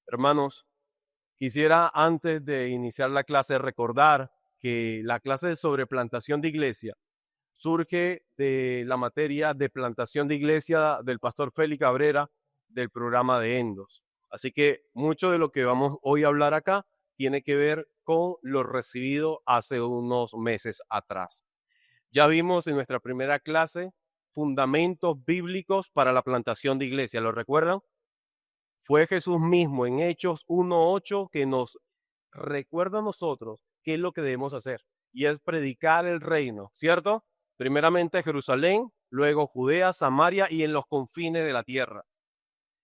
Hermanos, quisiera antes de iniciar la clase recordar que la clase sobre plantación de iglesia surge de la materia de plantación de iglesia del pastor Félix Cabrera del programa de Endos. Así que mucho de lo que vamos hoy a hablar acá tiene que ver con lo recibido hace unos meses atrás. Ya vimos en nuestra primera clase fundamentos bíblicos para la plantación de iglesia, ¿lo recuerdan? Fue Jesús mismo en Hechos 1:8 que nos recuerda a nosotros qué es lo que debemos hacer. Y es predicar el reino, ¿cierto? Primeramente Jerusalén, luego Judea, Samaria y en los confines de la tierra.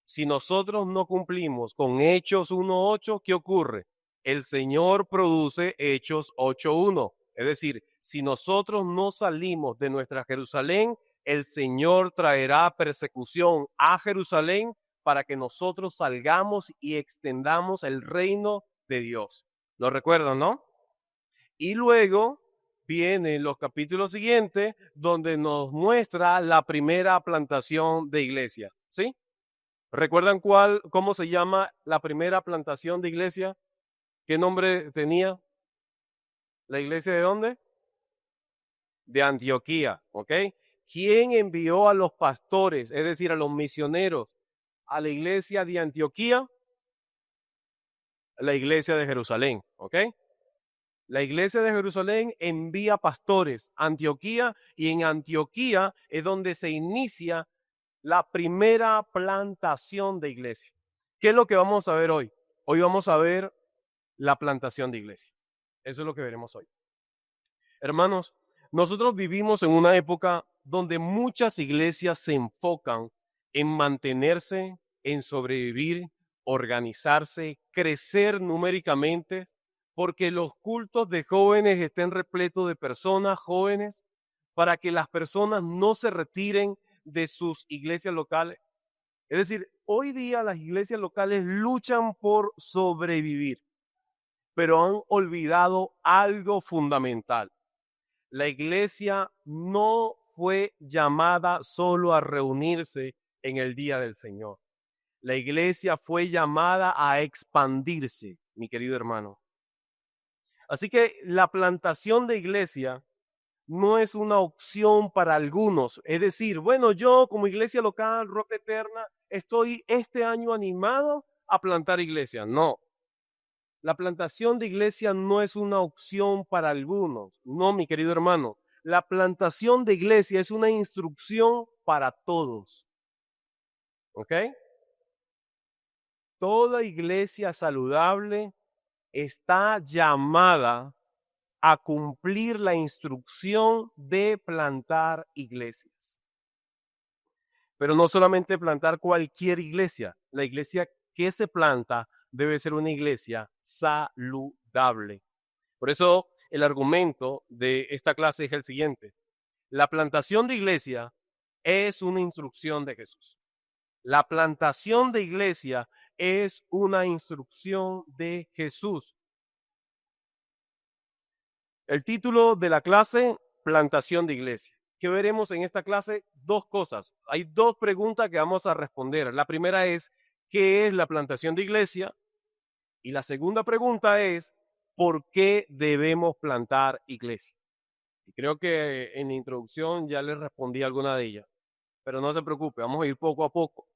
Si nosotros no cumplimos con Hechos 1:8, ¿qué ocurre? El Señor produce Hechos 8:1. Es decir, si nosotros no salimos de nuestra Jerusalén, el Señor traerá persecución a Jerusalén para que nosotros salgamos y extendamos el reino de Dios. ¿Lo recuerdan, no? Y luego vienen los capítulos siguientes donde nos muestra la primera plantación de iglesia, ¿sí? ¿Recuerdan cómo se llama la primera plantación de iglesia? ¿Qué nombre tenía? ¿La iglesia de dónde? De Antioquía, ¿ok? ¿Quién envió a los pastores, es decir, a los misioneros, a la iglesia de Antioquía? La iglesia de Jerusalén, ¿ok? La iglesia de Jerusalén envía pastores a Antioquía y en Antioquía es donde se inicia la primera plantación de iglesia. ¿Qué es lo que vamos a ver hoy? Hoy vamos a ver la plantación de iglesia. Eso es lo que veremos hoy. Hermanos, nosotros vivimos en una época donde muchas iglesias se enfocan en mantenerse, en sobrevivir, organizarse, crecer numéricamente, porque los cultos de jóvenes estén repletos de personas jóvenes, para que las personas no se retiren de sus iglesias locales. Es decir, hoy día las iglesias locales luchan por sobrevivir, pero han olvidado algo fundamental. La iglesia no fue llamada solo a reunirse en el día del Señor. La iglesia fue llamada a expandirse, mi querido hermano. Así que la plantación de iglesia no es una opción para algunos. Es decir, bueno, yo como iglesia local, Roca Eterna, estoy este año animado a plantar iglesia. No, la plantación de iglesia no es una opción para algunos. No, mi querido hermano. La plantación de iglesia es una instrucción para todos. ¿Ok? Toda iglesia saludable está llamada a cumplir la instrucción de plantar iglesias. Pero no solamente plantar cualquier iglesia. La iglesia que se planta debe ser una iglesia saludable. Por eso el argumento de esta clase es el siguiente. La plantación de iglesia es una instrucción de Jesús. La plantación de iglesia es una instrucción de Jesús. El título de la clase, plantación de iglesia. ¿Qué veremos en esta clase? Dos cosas. Hay dos preguntas que vamos a responder. La primera es, ¿qué es la plantación de iglesia? Y la segunda pregunta es, ¿por qué debemos plantar iglesias? Y creo que en la introducción ya les respondí alguna de ellas. Pero no se preocupe, vamos a ir poco a poco.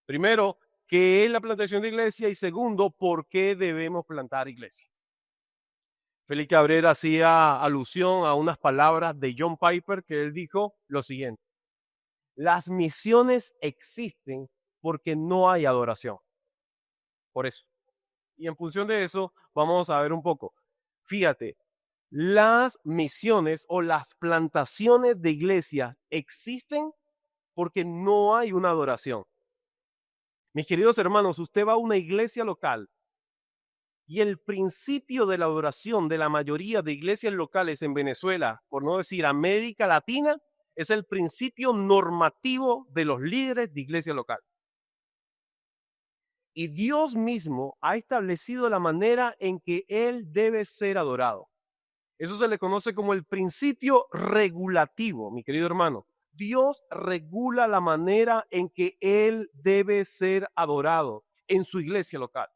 Primero, ¿qué es la plantación de iglesia? Y segundo, ¿por qué debemos plantar iglesia? Félix Cabrera hacía alusión a unas palabras de John Piper que él dijo lo siguiente. Las misiones existen porque no hay adoración. Por eso. Y en función de eso, vamos a ver un poco. Fíjate, las misiones o las plantaciones de iglesias existen porque no hay una adoración. Mis queridos hermanos, usted va a una iglesia local y el principio de la adoración de la mayoría de iglesias locales en Venezuela, por no decir América Latina, es el principio normativo de los líderes de iglesia local. Y Dios mismo ha establecido la manera en que Él debe ser adorado. Eso se le conoce como el principio regulativo, mi querido hermano. Dios regula la manera en que Él debe ser adorado. en su iglesia local.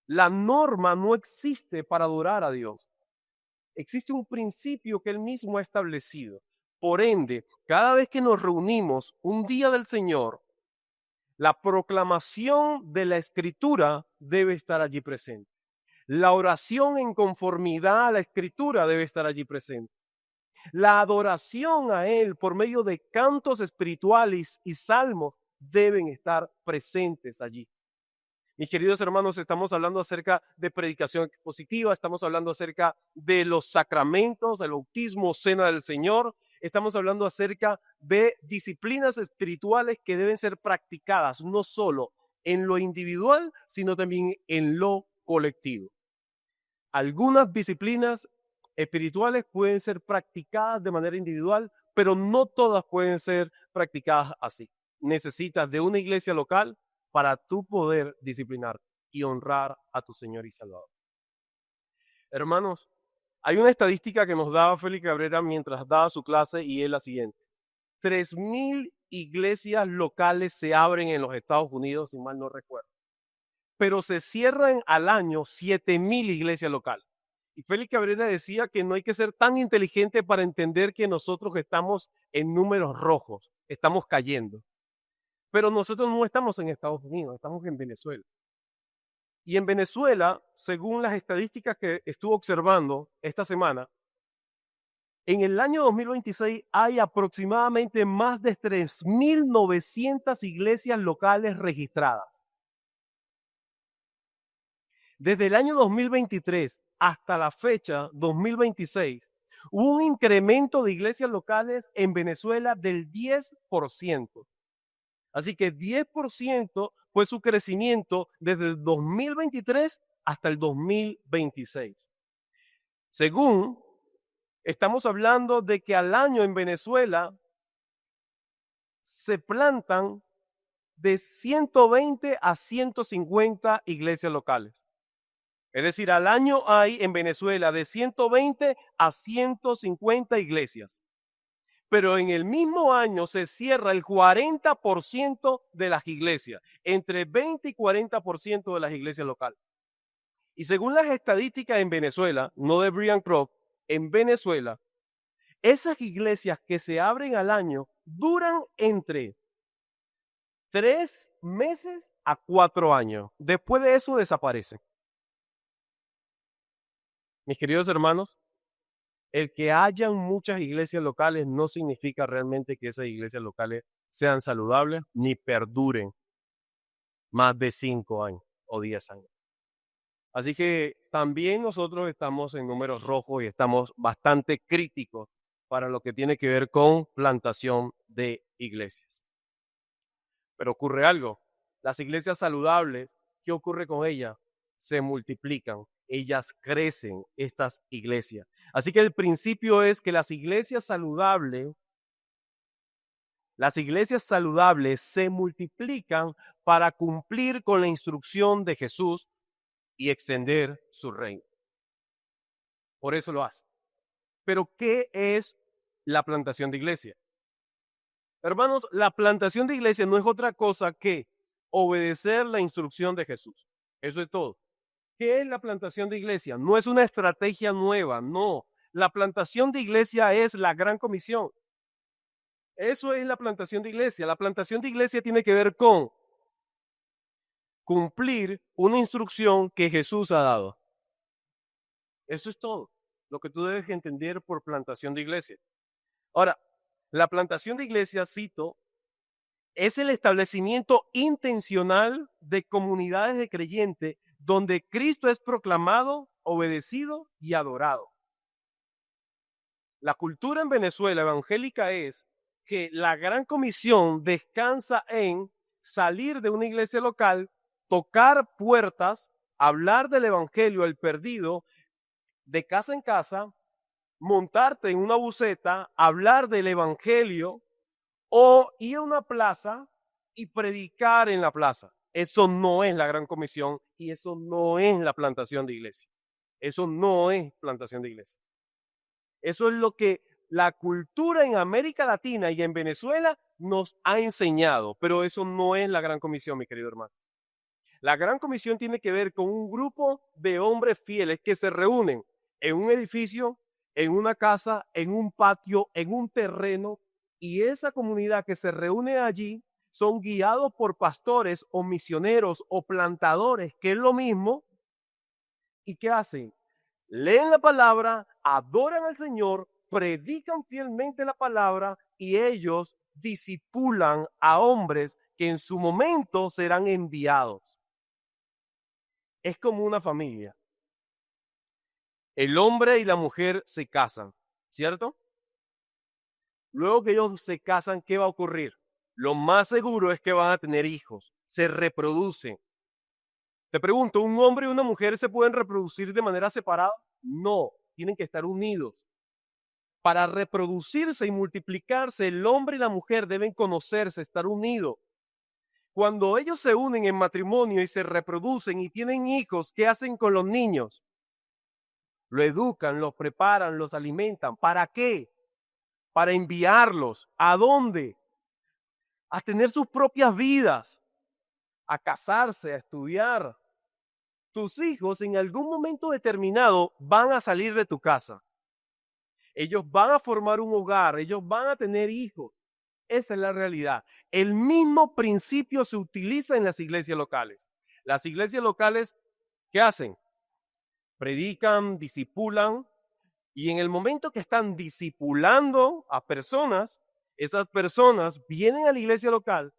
La norma no existe para adorar a Dios. Existe un principio que Él mismo ha establecido. Por ende, cada vez que nos reunimos un día del Señor, la proclamación de la Escritura debe estar allí presente. La oración en conformidad a la Escritura debe estar allí presente. La adoración a Él por medio de cantos espirituales y salmos deben estar presentes allí. Mis queridos hermanos, estamos hablando acerca de predicación expositiva, estamos hablando acerca de los sacramentos, el bautismo, cena del Señor, estamos hablando acerca de disciplinas espirituales que deben ser practicadas no solo en lo individual, sino también en lo colectivo. Algunas disciplinas espirituales pueden ser practicadas de manera individual, pero no todas pueden ser practicadas así. Necesitas de una iglesia local para tú poder disciplinar y honrar a tu Señor y Salvador. Hermanos, hay una estadística que nos daba Félix Cabrera mientras daba su clase y es la siguiente. 3,000 iglesias locales se abren en los Estados Unidos, si mal no recuerdo. Pero se cierran al año 7,000 iglesias locales. Y Félix Cabrera decía que no hay que ser tan inteligente para entender que nosotros estamos en números rojos, estamos cayendo. Pero nosotros no estamos en Estados Unidos, estamos en Venezuela. Y en Venezuela, según las estadísticas que estuve observando esta semana, en el año 2026 hay aproximadamente más de 3,900 iglesias locales registradas. Desde el año 2023 hasta la fecha 2026, hubo un incremento de iglesias locales en Venezuela del 10%. Así que 10% fue su crecimiento desde el 2023 hasta el 2026. Según, estamos hablando de que al año en Venezuela se plantan de 120 a 150 iglesias locales. Es decir, al año hay en Venezuela de 120 a 150 iglesias. Pero en el mismo año se cierra el 40% de las iglesias, entre 20 y 40% de las iglesias locales. Y según las estadísticas en Venezuela, no de Brian Croft, en Venezuela, esas iglesias que se abren al año duran entre 3 meses a 4 años. Después de eso desaparecen. Mis queridos hermanos, el que hayan muchas iglesias locales no significa realmente que esas iglesias locales sean saludables ni perduren más de 5 años o 10 años. Así que también nosotros estamos en números rojos y estamos bastante críticos para lo que tiene que ver con plantación de iglesias. Pero ocurre algo. Las iglesias saludables, ¿qué ocurre con ellas? Se multiplican, ellas crecen, estas iglesias. Así que el principio es que las iglesias saludables se multiplican para cumplir con la instrucción de Jesús y extender su reino. Por eso lo hace. Pero, ¿qué es la plantación de iglesia? Hermanos, la plantación de iglesia no es otra cosa que obedecer la instrucción de Jesús. Eso es todo. ¿Qué es la plantación de iglesia? No es una estrategia nueva, no. La plantación de iglesia es la gran comisión. Eso es la plantación de iglesia. La plantación de iglesia tiene que ver con cumplir una instrucción que Jesús ha dado. Eso es todo lo que tú debes entender por plantación de iglesia. Ahora, la plantación de iglesia, cito, es el establecimiento intencional de comunidades de creyentes donde Cristo es proclamado, obedecido y adorado. La cultura en Venezuela evangélica es que la gran comisión descansa en salir de una iglesia local, tocar puertas, hablar del evangelio al perdido, de casa en casa, montarte en una buseta, hablar del evangelio o ir a una plaza y predicar en la plaza. Eso no es la gran comisión y eso no es la plantación de iglesia. Eso no es plantación de iglesia. Eso es lo que la cultura en América Latina y en Venezuela nos ha enseñado, pero eso no es la gran comisión, mi querido hermano. La gran comisión tiene que ver con un grupo de hombres fieles que se reúnen en un edificio, en una casa, en un patio, en un terreno, y esa comunidad que se reúne allí son guiados por pastores o misioneros o plantadores, que es lo mismo. ¿Y qué hacen? Leen la palabra, adoran al Señor, predican fielmente la palabra y ellos disipulan a hombres que en su momento serán enviados. Es como una familia. El hombre y la mujer se casan, ¿cierto? Luego que ellos se casan, ¿qué va a ocurrir? Lo más seguro es que van a tener hijos, se reproducen. Te pregunto, ¿un hombre y una mujer se pueden reproducir de manera separada? No, tienen que estar unidos. Para reproducirse y multiplicarse, el hombre y la mujer deben conocerse, estar unidos. Cuando ellos se unen en matrimonio y se reproducen y tienen hijos, ¿qué hacen con los niños? Lo educan, los preparan, los alimentan. ¿Para qué? Para enviarlos. ¿A dónde? A tener sus propias vidas, a casarse, a estudiar. Tus hijos en algún momento determinado van a salir de tu casa. Ellos van a formar un hogar, ellos van a tener hijos. Esa es la realidad. El mismo principio se utiliza en las iglesias locales. Las iglesias locales, ¿qué hacen? Predican, disipulan, y en el momento que están discipulando a personas, esas personas vienen a la iglesia local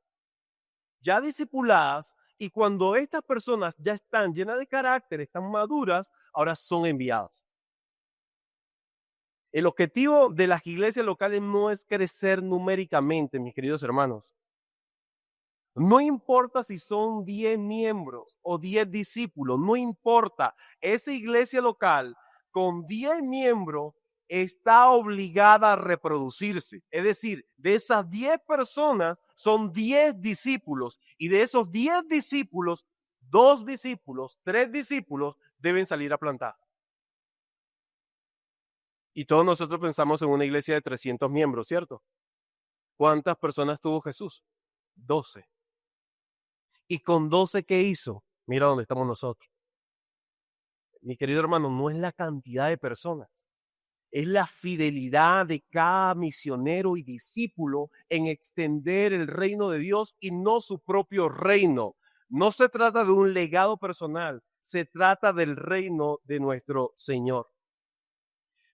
ya discipuladas, y cuando estas personas ya están llenas de carácter, están maduras, ahora son enviadas. El objetivo de las iglesias locales no es crecer numéricamente, mis queridos hermanos. No importa si son 10 miembros o 10 discípulos, no importa. Esa iglesia local con 10 miembros está obligada a reproducirse. Es decir, de esas 10 personas son 10 discípulos, y de esos 10 discípulos, 2 discípulos, 3 discípulos deben salir a plantar. Y todos nosotros pensamos en una iglesia de 300 miembros, ¿cierto? ¿Cuántas personas tuvo Jesús? 12. ¿Y con 12 qué hizo? Mira dónde estamos nosotros. Mi querido hermano, no es la cantidad de personas, es la fidelidad de cada misionero y discípulo en extender el reino de Dios y no su propio reino. No se trata de un legado personal, se trata del reino de nuestro Señor.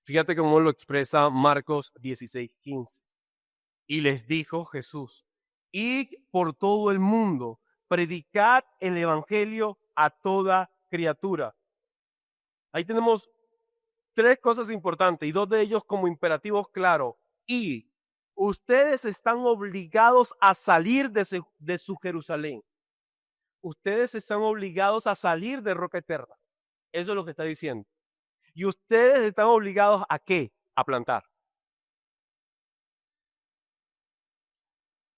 Fíjate cómo lo expresa Marcos 16:15. Y les dijo Jesús: id por todo el mundo, predicad el evangelio a toda criatura. Ahí tenemos 3 cosas importantes y 2 de ellos como imperativos claros. Y ustedes están obligados a salir de su Jerusalén. Ustedes están obligados a salir de Roca Eterna. Eso es lo que está diciendo. Y ustedes están obligados ¿a qué? A plantar.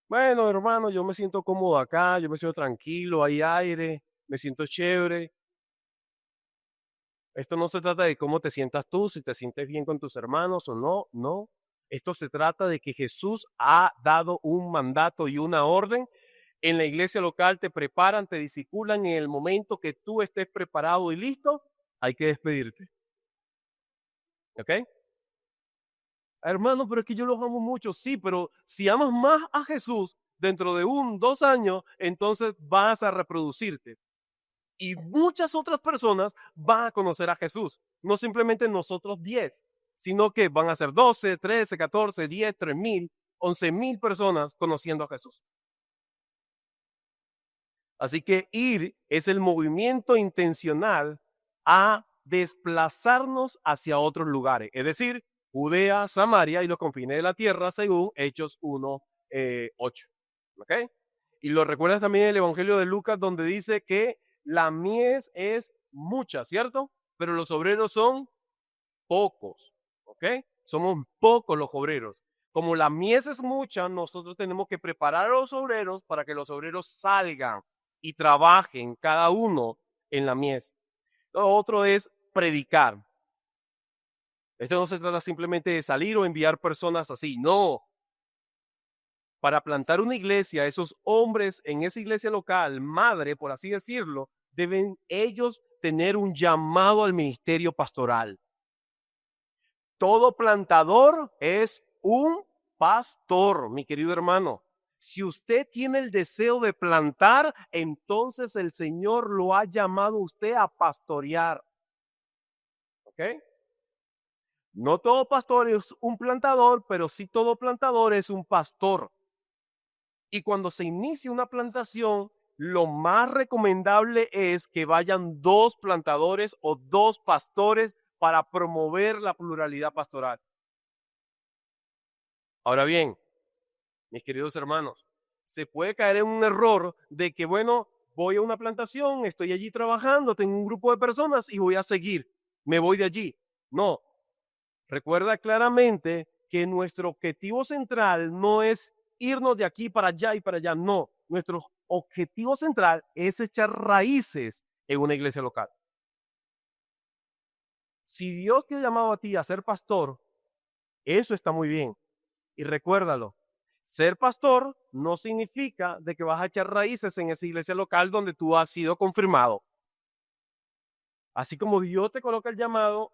Bueno, hermano, yo me siento cómodo acá, yo me siento tranquilo, hay aire, me siento chévere. Esto no se trata de cómo te sientas tú, si te sientes bien con tus hermanos o no, no. Esto se trata de que Jesús ha dado un mandato y una orden. En la iglesia local te preparan, te discipulan. En el momento que tú estés preparado y listo, hay que despedirte. ¿Ok? Hermano, pero es que yo los amo mucho. Sí, pero si amas más a Jesús, dentro de 2 años, entonces vas a reproducirte. Y muchas otras personas van a conocer a Jesús. No simplemente nosotros 10, sino que van a ser 12, 13, 14, 10, 3,000, 11,000 personas conociendo a Jesús. Así que ir es el movimiento intencional a desplazarnos hacia otros lugares, es decir, Judea, Samaria y los confines de la tierra, según Hechos 1:8. ¿Ok? Y lo recuerdas también en el Evangelio de Lucas, donde dice que la mies es mucha, ¿cierto? Pero los obreros son pocos. ¿Ok? Somos pocos los obreros. Como la mies es mucha, nosotros tenemos que preparar a los obreros para que los obreros salgan y trabajen cada uno en la mies. Lo otro es predicar. Esto no se trata simplemente de salir o enviar personas así, no. Para plantar una iglesia, esos hombres en esa iglesia local, madre, por así decirlo, deben ellos tener un llamado al ministerio pastoral. Todo plantador es un pastor, mi querido hermano. Si usted tiene el deseo de plantar, entonces el Señor lo ha llamado a usted a pastorear. ¿Ok? No todo pastor es un plantador, pero sí todo plantador es un pastor. Y cuando se inicia una plantación, lo más recomendable es que vayan 2 plantadores o 2 pastores para promover la pluralidad pastoral. Ahora bien, mis queridos hermanos, se puede caer en un error de que, bueno, voy a una plantación, estoy allí trabajando, tengo un grupo de personas y voy a seguir, me voy de allí. No, recuerda claramente que nuestro objetivo central no es irnos de aquí para allá y para allá, no. Nuestro objetivo central es echar raíces en una iglesia local. Si Dios te ha llamado a ti a ser pastor, eso está muy bien. Y recuérdalo, ser pastor no significa de que vas a echar raíces en esa iglesia local donde tú has sido confirmado. Así como Dios te coloca el llamado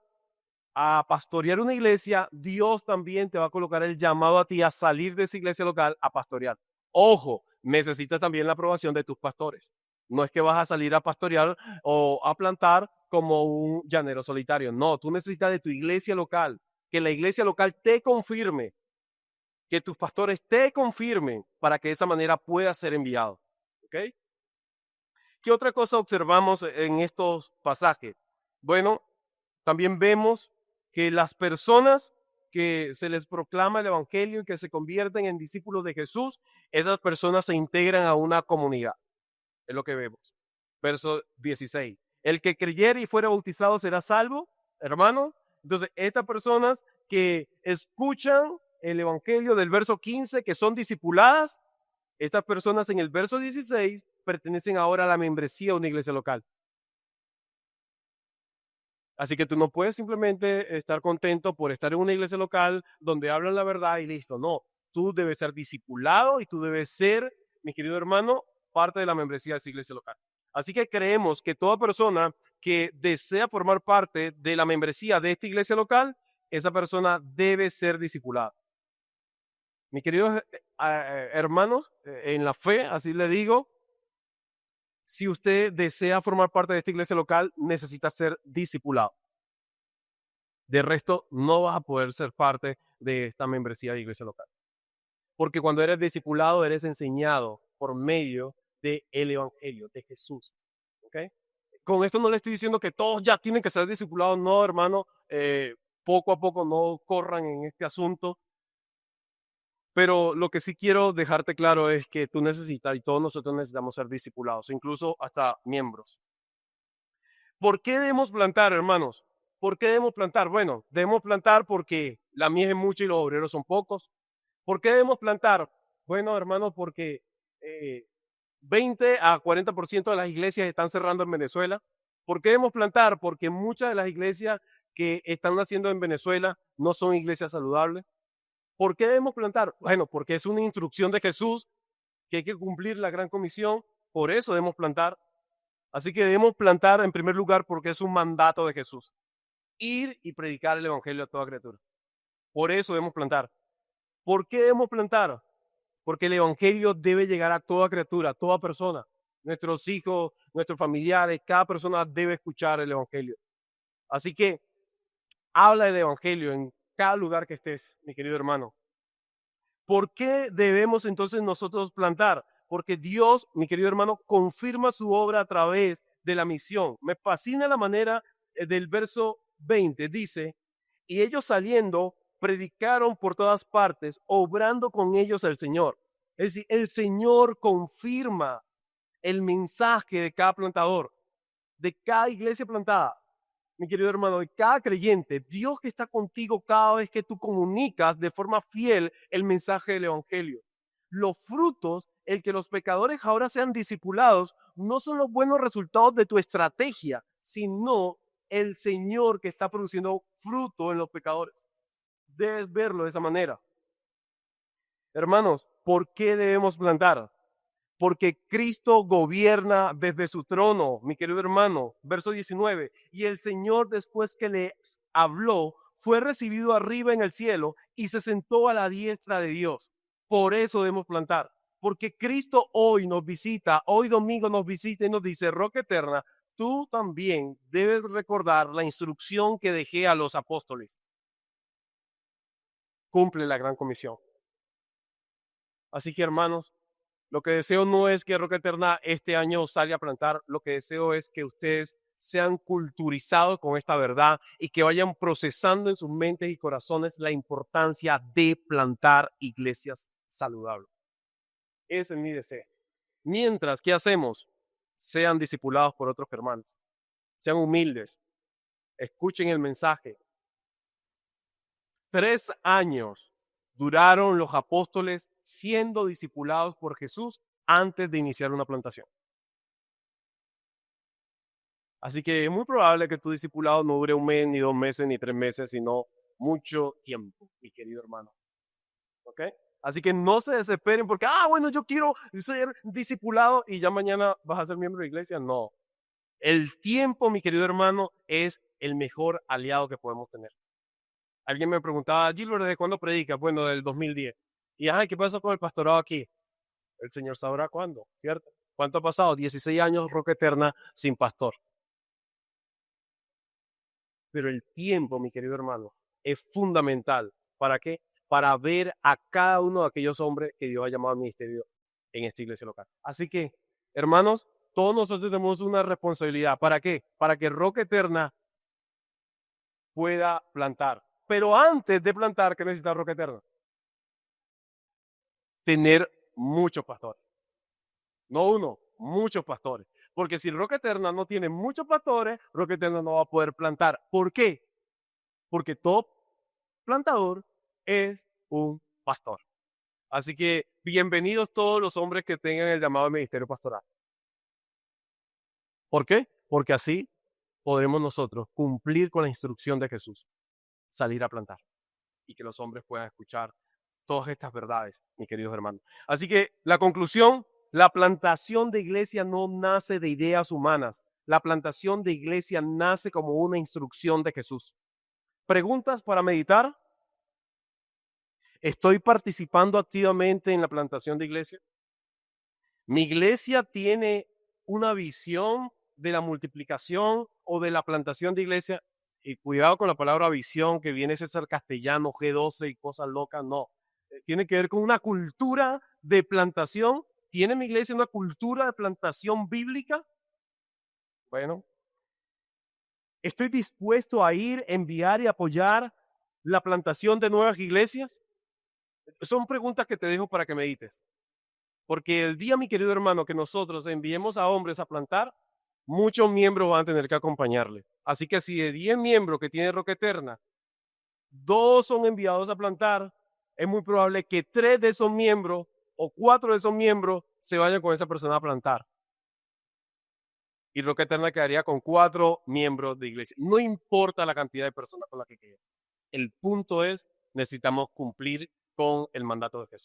a pastorear una iglesia, Dios también te va a colocar el llamado a ti a salir de esa iglesia local a pastorear. Ojo, necesitas también la aprobación de tus pastores. No es que vas a salir a pastorear o a plantar como un llanero solitario. No, tú necesitas de tu iglesia local, que la iglesia local te confirme, que tus pastores te confirmen para que de esa manera puedas ser enviado. ¿Ok? ¿Qué otra cosa observamos en estos pasajes? Bueno, también vemos que las personas que se les proclama el evangelio y que se convierten en discípulos de Jesús, esas personas se integran a una comunidad. Es lo que vemos. Verso 16. El que creyere y fuera bautizado será salvo, hermano. Entonces, estas personas que escuchan el evangelio del verso 15, que son discipuladas, estas personas en el verso 16 pertenecen ahora a la membresía de una iglesia local. Así que tú no puedes simplemente estar contento por estar en una iglesia local donde hablan la verdad y listo. No, tú debes ser discipulado y tú debes ser, mi querido hermano, parte de la membresía de esa iglesia local. Así que creemos que toda persona que desea formar parte de la membresía de esta iglesia local, esa persona debe ser discipulada. Mis queridos hermanos, en la fe, así le digo, si usted desea formar parte de esta iglesia local, necesita ser discipulado. De resto, no vas a poder ser parte de esta membresía de iglesia local. Porque cuando eres discipulado, eres enseñado por medio del evangelio de Jesús. ¿Okay? Con esto no le estoy diciendo que todos ya tienen que ser discipulados, no, hermano. Poco a poco no corran en este asunto. Pero lo que sí quiero dejarte claro es que tú necesitas y todos nosotros necesitamos ser discipulados, incluso hasta miembros. ¿Por qué debemos plantar, hermanos? ¿Por qué debemos plantar? Bueno, debemos plantar porque la mies es mucha y los obreros son pocos. ¿Por qué debemos plantar? Bueno, hermanos, porque 20 a 40% de las iglesias están cerrando en Venezuela. ¿Por qué debemos plantar? Porque muchas de las iglesias que están naciendo en Venezuela no son iglesias saludables. ¿Por qué debemos plantar? Bueno, porque es una instrucción de Jesús que hay que cumplir la gran comisión. Por eso debemos plantar. Así que debemos plantar en primer lugar porque es un mandato de Jesús. Ir y predicar el evangelio a toda criatura. Por eso debemos plantar. ¿Por qué debemos plantar? Porque el evangelio debe llegar a toda criatura, a toda persona. Nuestros hijos, nuestros familiares, cada persona debe escuchar el evangelio. Así que habla del evangelio en cada lugar que estés, mi querido hermano. ¿Por qué debemos entonces nosotros plantar? Porque Dios, mi querido hermano, confirma su obra a través de la misión. Me fascina la manera del verso 20. Dice, y ellos saliendo predicaron por todas partes, obrando con ellos el Señor. Es decir, el Señor confirma el mensaje de cada plantador, de cada iglesia plantada. Mi querido hermano, de cada creyente, Dios que está contigo cada vez que tú comunicas de forma fiel el mensaje del evangelio. Los frutos, el que los pecadores ahora sean discipulados, no son los buenos resultados de tu estrategia, sino el Señor que está produciendo fruto en los pecadores. Debes verlo de esa manera. Hermanos, ¿por qué debemos plantar? Porque Cristo gobierna desde su trono, mi querido hermano. Verso 19. Y el Señor, después que le habló, fue recibido arriba en el cielo y se sentó a la diestra de Dios. Por eso debemos plantar. Porque Cristo hoy nos visita, hoy domingo nos visita y nos dice, Roca Eterna, tú también debes recordar la instrucción que dejé a los apóstoles. Cumple la gran comisión. Así que, hermanos, lo que deseo no es que Roca Eterna este año salga a plantar, lo que deseo es que ustedes sean culturizados con esta verdad y que vayan procesando en sus mentes y corazones la importancia de plantar iglesias saludables. Ese es mi deseo. Mientras, ¿qué hacemos? Sean discipulados por otros hermanos, sean humildes, escuchen el mensaje. 3 años duraron los apóstoles siendo discipulados por Jesús antes de iniciar una plantación. Así que es muy probable que tu discipulado no dure 1 mes, ni 2 meses, ni 3 meses, sino mucho tiempo, mi querido hermano. ¿Ok? Así que no se desesperen porque, bueno, yo quiero ser discipulado y ya mañana vas a ser miembro de la iglesia. No. El tiempo, mi querido hermano, es el mejor aliado que podemos tener. Alguien me preguntaba, Gilbert, ¿desde cuándo predicas? Bueno, del 2010. Y, ¿qué pasa con el pastorado aquí? El Señor sabrá cuándo, ¿cierto? ¿Cuánto ha pasado? 16 años, Roca Eterna, sin pastor. Pero el tiempo, mi querido hermano, es fundamental. ¿Para qué? Para ver a cada uno de aquellos hombres que Dios ha llamado al ministerio en esta iglesia local. Así que, hermanos, todos nosotros tenemos una responsabilidad. ¿Para qué? Para que Roca Eterna pueda plantar. Pero antes de plantar, ¿qué necesita Roca Eterna? Tener muchos pastores. No uno, muchos pastores. Porque si Roca Eterna no tiene muchos pastores, Roca Eterna no va a poder plantar. ¿Por qué? Porque todo plantador es un pastor. Así que bienvenidos todos los hombres que tengan el llamado al ministerio pastoral. ¿Por qué? Porque así podremos nosotros cumplir con la instrucción de Jesús, salir a plantar y que los hombres puedan escuchar todas estas verdades, mis queridos hermanos. Así que la conclusión, la plantación de iglesia no nace de ideas humanas. La plantación de iglesia nace como una instrucción de Jesús. ¿Preguntas para meditar? ¿Estoy participando activamente en la plantación de iglesia? ¿Mi iglesia tiene una visión de la multiplicación o de la plantación de iglesia? Y cuidado con la palabra visión, que viene ese ser castellano, G12 y cosas locas, no. Tiene que ver con una cultura de plantación. ¿Tiene mi iglesia una cultura de plantación bíblica? Bueno, ¿estoy dispuesto a ir, enviar y apoyar la plantación de nuevas iglesias? Son preguntas que te dejo para que medites. Porque el día, mi querido hermano, que nosotros enviemos a hombres a plantar, muchos miembros van a tener que acompañarle. Así que si de 10 miembros que tiene Roca Eterna, 2 son enviados a plantar, es muy probable que 3 de esos miembros o 4 de esos miembros se vayan con esa persona a plantar. Y Roca Eterna quedaría con 4 miembros de iglesia. No importa la cantidad de personas con las que quede. El punto es, necesitamos cumplir con el mandato de Jesús.